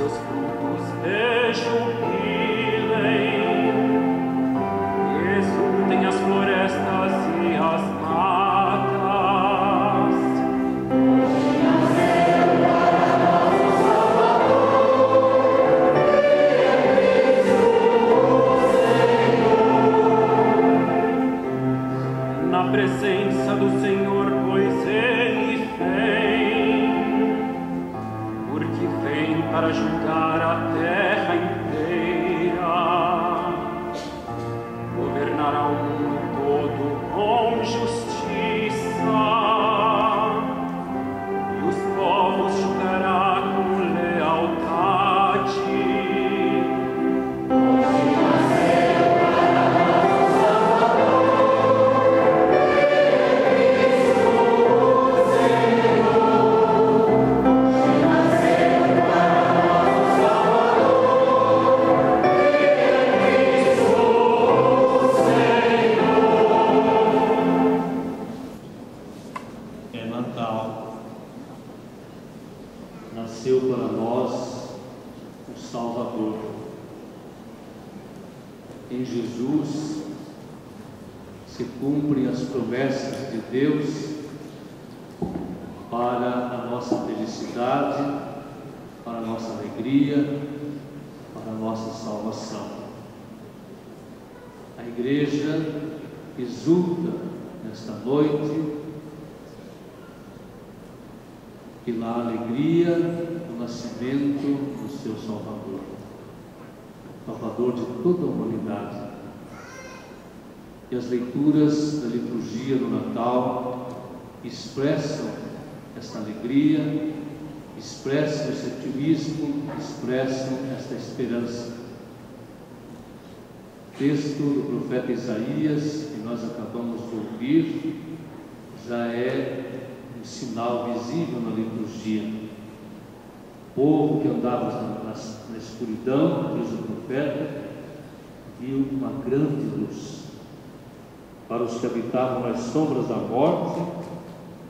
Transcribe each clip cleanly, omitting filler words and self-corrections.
seus frutos rejubilem, e exultem as florestas e as matas. Na presença do Senhor, pois Ele vem, porque vem para julgar a terra inteira, governará o mundo todo com justiça, e os povos julgará com lealdade. Nasceu para nós o Salvador. Em Jesus se cumprem as promessas de Deus para a nossa felicidade, para a nossa alegria, para a nossa salvação. A Igreja exulta nesta noite pela alegria do nascimento do seu Salvador, Salvador de toda a humanidade. E as leituras da liturgia do Natal expressam esta alegria, expressam esse otimismo, expressam esta esperança. O texto do profeta Isaías, que nós acabamos de ouvir, já é um sinal visível na liturgia. O povo que andava na escuridão, diz o profeta, viu uma grande luz. Para os que habitavam nas sombras da morte,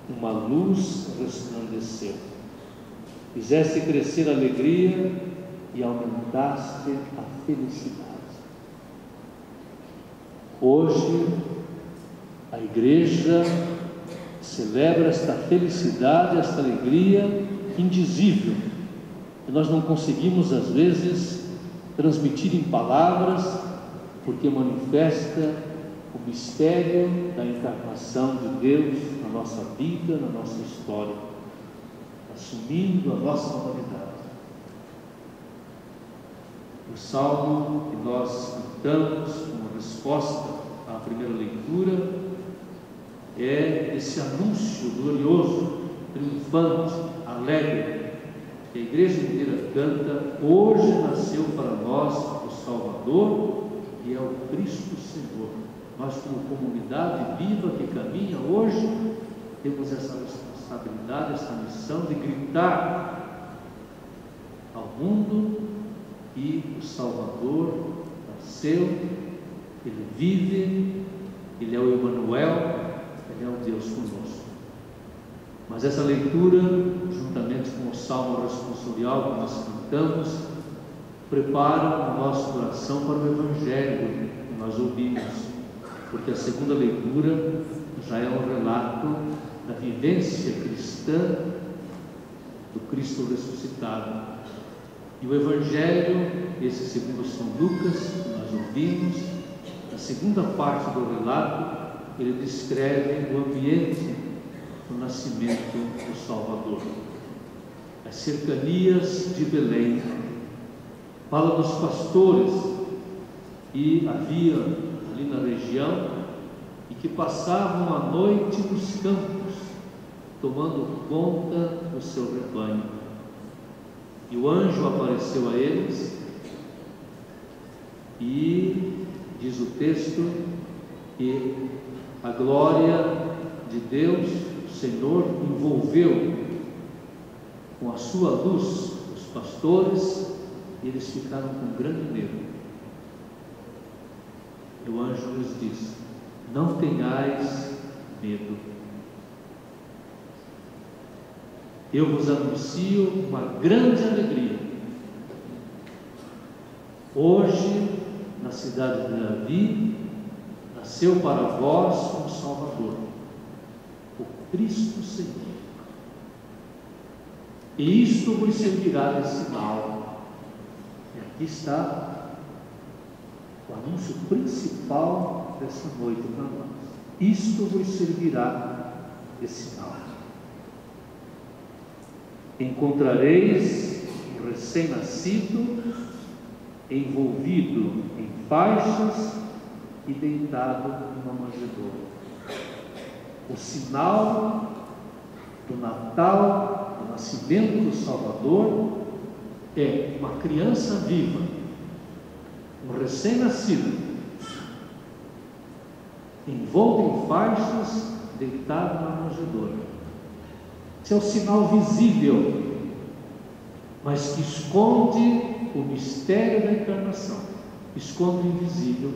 uma luz resplandeceu. Fizeste crescer a alegria e aumentaste a felicidade. Hoje, a Igreja celebra esta felicidade, esta alegria indizível, que nós não conseguimos às vezes transmitir em palavras, porque manifesta o mistério da encarnação de Deus na nossa vida, na nossa história, assumindo a nossa humanidade. O salmo que nós cantamos como resposta à primeira leitura é esse anúncio glorioso, triunfante, alegre, que a Igreja inteira canta: hoje nasceu para nós o Salvador, e é o Cristo Senhor. Nós, como comunidade viva que caminha hoje, temos essa responsabilidade, essa missão de gritar ao mundo que o Salvador nasceu, Ele vive, Ele é o Emmanuel, Ele é o Deus conosco. Mas essa leitura, juntamente com o Salmo responsorial que nós cantamos, prepara o nosso coração para o Evangelho que nós ouvimos, porque a segunda leitura já é um relato da vivência cristã do Cristo ressuscitado. E o Evangelho, esse segundo São Lucas, que nós ouvimos, na segunda parte do relato, ele descreve o ambiente do nascimento do Salvador. As cercanias de Belém, fala dos pastores que havia ali na região e que passavam a noite nos campos, tomando conta do seu rebanho. E o anjo apareceu a eles e diz o texto que a glória de Deus, o Senhor, envolveu com a sua luz os pastores, e eles ficaram com grande medo. E o anjo lhes disse: não tenhais medo. Eu vos anuncio uma grande alegria, Hoje, na cidade de Davi, nasceu para vós um Salvador, o Cristo Senhor. E isto vos servirá de sinal. E aqui está o anúncio principal dessa noite para nós. Isto vos servirá de sinal. Encontrareis um recém-nascido envolvido em faixas e deitado numa manjedoura. O sinal do Natal, do nascimento do Salvador, é uma criança viva, um recém-nascido, envolto em faixas, deitado na manjedoura. Esse é o sinal visível, mas que esconde o mistério da encarnação, esconde o invisível,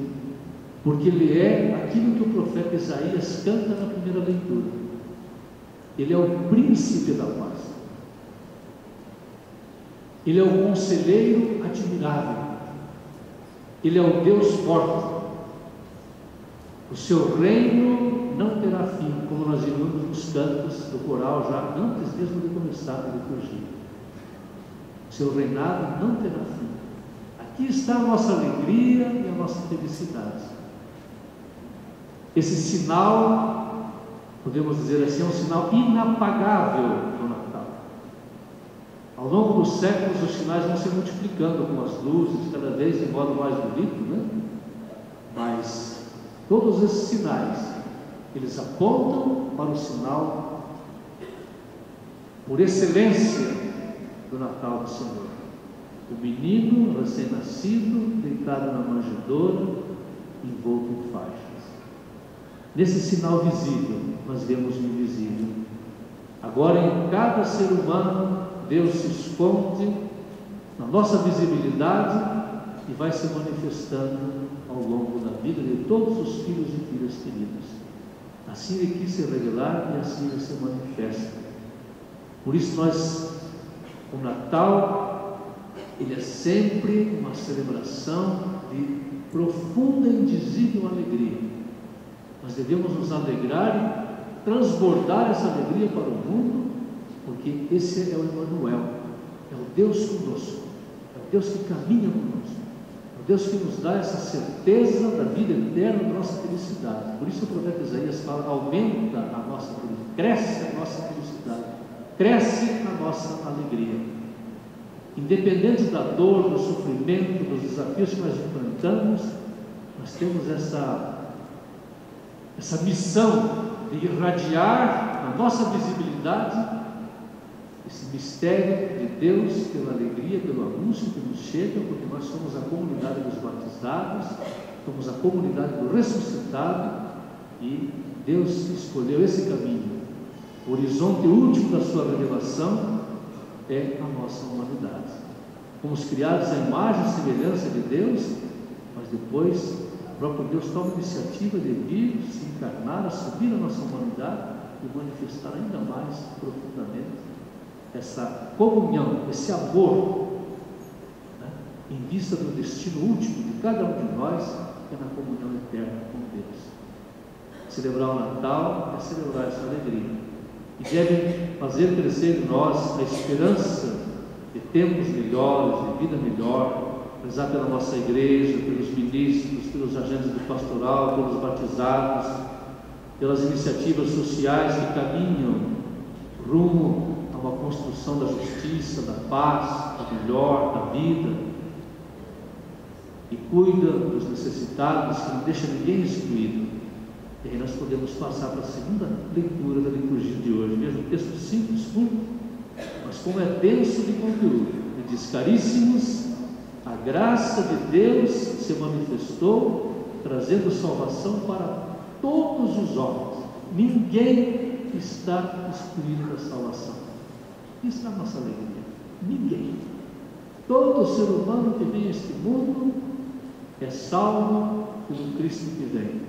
porque ele é aquilo que o profeta Isaías canta na primeira leitura. Ele é o príncipe da paz, ele é o conselheiro admirável, ele é o Deus forte. O seu reino não terá fim, como nós vimos nos cantos do coral já antes mesmo de começar a liturgia. Seu reinado não terá fim. Aqui está a nossa alegria e a nossa felicidade. Esse sinal, podemos dizer assim, é um sinal inapagável do Natal. Ao longo dos séculos, os sinais vão se multiplicando com as luzes, cada vez de modo mais bonito, né? Mas todos esses sinais, eles apontam para o sinal por excelência do Natal do Senhor. O menino recém-nascido, deitado na manjedoura, envolto em faixas. Nesse sinal visível, nós vemos o invisível. Agora, em cada ser humano, Deus se esconde na nossa visibilidade e vai se manifestando ao longo da vida de todos os filhos e filhas queridos. Assim ele quis se revelar e assim ele se manifesta. Por isso o Natal, ele é sempre uma celebração de profunda e indizível alegria. Nós devemos nos alegrar e transbordar essa alegria para o mundo, porque esse é o Emmanuel, é o Deus conosco, é o Deus que caminha conosco, é o Deus que nos dá essa certeza da vida eterna, da nossa felicidade. Por isso o profeta Isaías fala: aumenta a nossa felicidade, cresce a nossa felicidade, cresce a nossa alegria. Independente da dor, do sofrimento, dos desafios que nós enfrentamos, nós temos essa missão de irradiar na nossa visibilidade esse mistério de Deus pela alegria, pelo anúncio que nos chega, porque nós somos a comunidade dos batizados, somos a comunidade do ressuscitado, e Deus escolheu esse caminho. O horizonte último da sua revelação é a nossa humanidade. Fomos criados à imagem e semelhança de Deus, mas depois o próprio Deus toma a iniciativa de vir, se encarnar, assumir a nossa humanidade e manifestar ainda mais profundamente essa comunhão, esse amor, né, em vista do destino último de cada um de nós, que é na comunhão eterna com Deus. Celebrar o Natal é celebrar essa alegria, e deve fazer crescer em nós a esperança de tempos melhores, de vida melhor, rezar pela nossa igreja, pelos ministros, pelos agentes do pastoral, pelos batizados, pelas iniciativas sociais que caminham rumo a uma construção da justiça, da paz, da melhor, da vida, e cuida dos necessitados, que não deixa ninguém excluído. E aí nós podemos passar para a segunda leitura da liturgia de hoje. Mesmo texto simples, curto, mas como é denso de conteúdo. Ele diz: caríssimos, a graça de Deus se manifestou, trazendo salvação para todos os homens. Ninguém está excluído da salvação. Isso é a nossa alegria. Ninguém. Todo ser humano que vem a este mundo é salvo pelo Cristo que vem.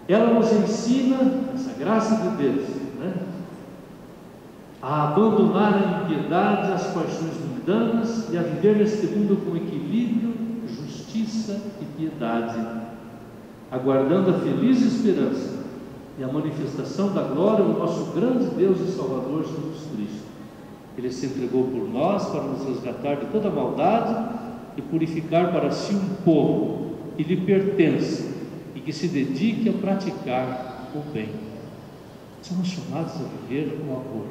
Ela nos ensina, essa graça de Deus, né, a abandonar a impiedade, as paixões mundanas e a viver viver neste mundo com equilíbrio, justiça e piedade, aguardando a feliz esperança e a manifestação da glória do nosso grande Deus e Salvador Jesus Cristo. Ele se entregou por nós para nos resgatar de toda maldade e purificar para si um povo que lhe pertence e que se dedique a praticar o bem. Somos chamados a viver o amor.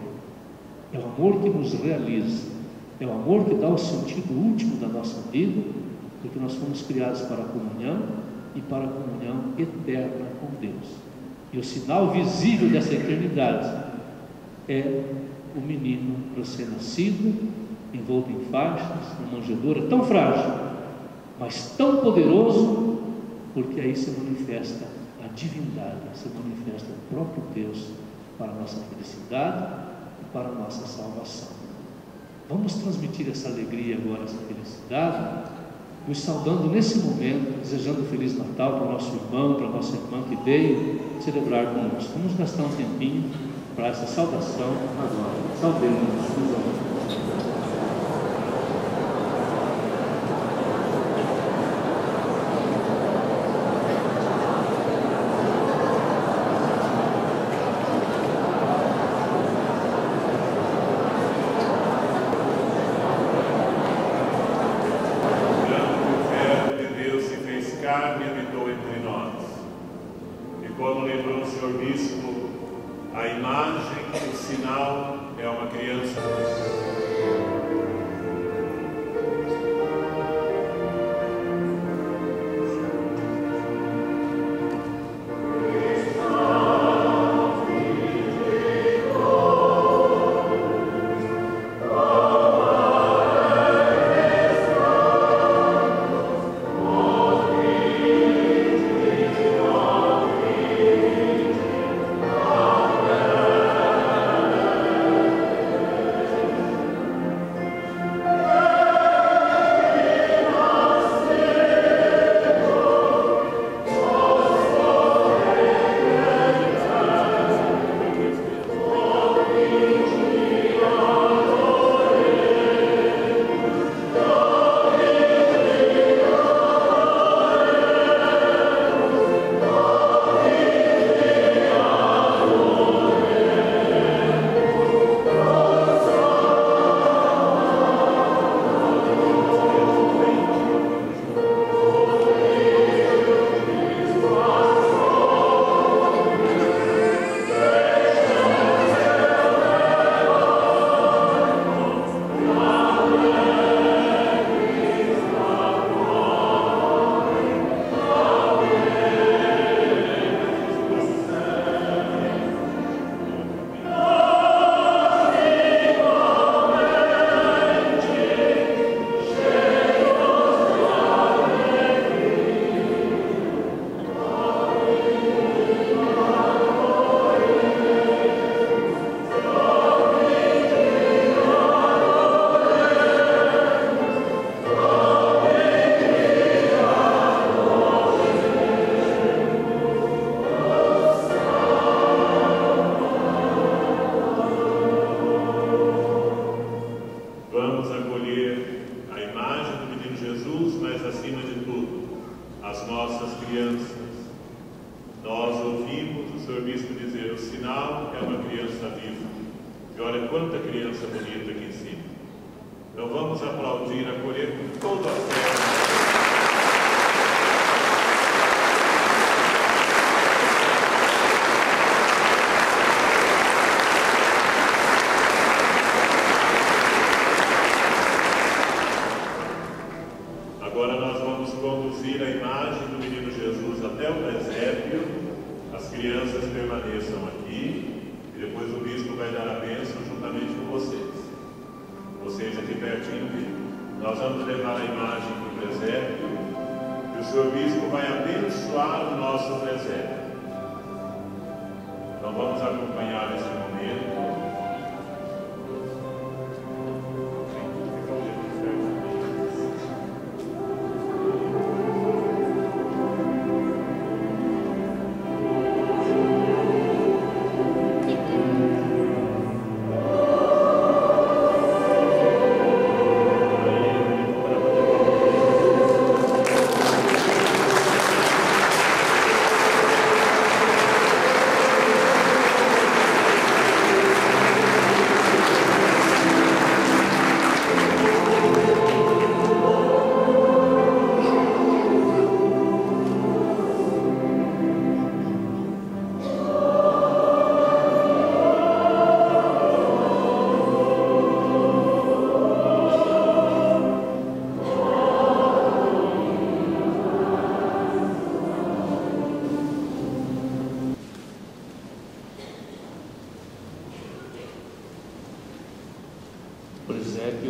É o amor que nos realiza, é o amor que dá o sentido último da nossa vida, porque nós fomos criados para a comunhão e para a comunhão eterna com Deus. E o sinal visível dessa eternidade é o menino recém-nascido, envolto em faixas, uma manjedoura tão frágil, mas tão poderoso, porque aí se manifesta a divindade, se manifesta o próprio Deus para a nossa felicidade e para a nossa salvação. Vamos transmitir essa alegria agora, essa felicidade, nos saudando nesse momento, desejando um Feliz Natal para o nosso irmão, para a nossa irmã que veio celebrar conosco. Vamos gastar um tempinho para essa saudação agora. Saudemos-nos.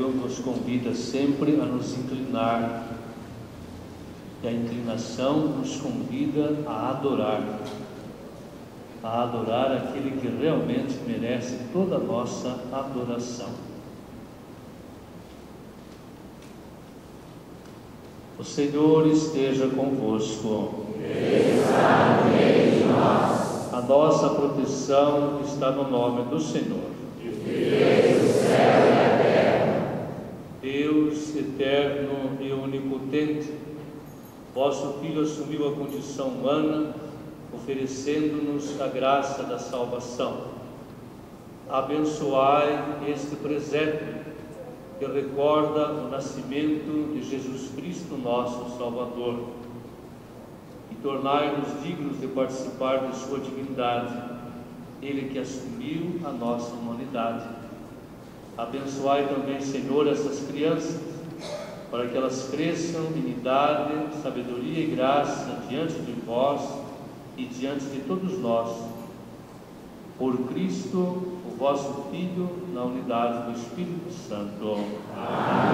Evangelho nos convida sempre a nos inclinar, e a inclinação nos convida a adorar aquele que realmente merece toda a nossa adoração. O Senhor esteja convosco. Está no meio de nós. A nossa proteção está no nome do Senhor, que fez o céu e a terra. Deus eterno e onipotente, vosso Filho assumiu a condição humana, oferecendo-nos a graça da salvação. Abençoai este presépio que recorda o nascimento de Jesus Cristo, nosso Salvador, e tornai-nos dignos de participar de sua divindade, Ele que assumiu a nossa humanidade. Abençoai também, Senhor, essas crianças, para que elas cresçam em idade, sabedoria e graça diante de vós e diante de todos nós. Por Cristo, o vosso Filho, na unidade do Espírito Santo. Amém.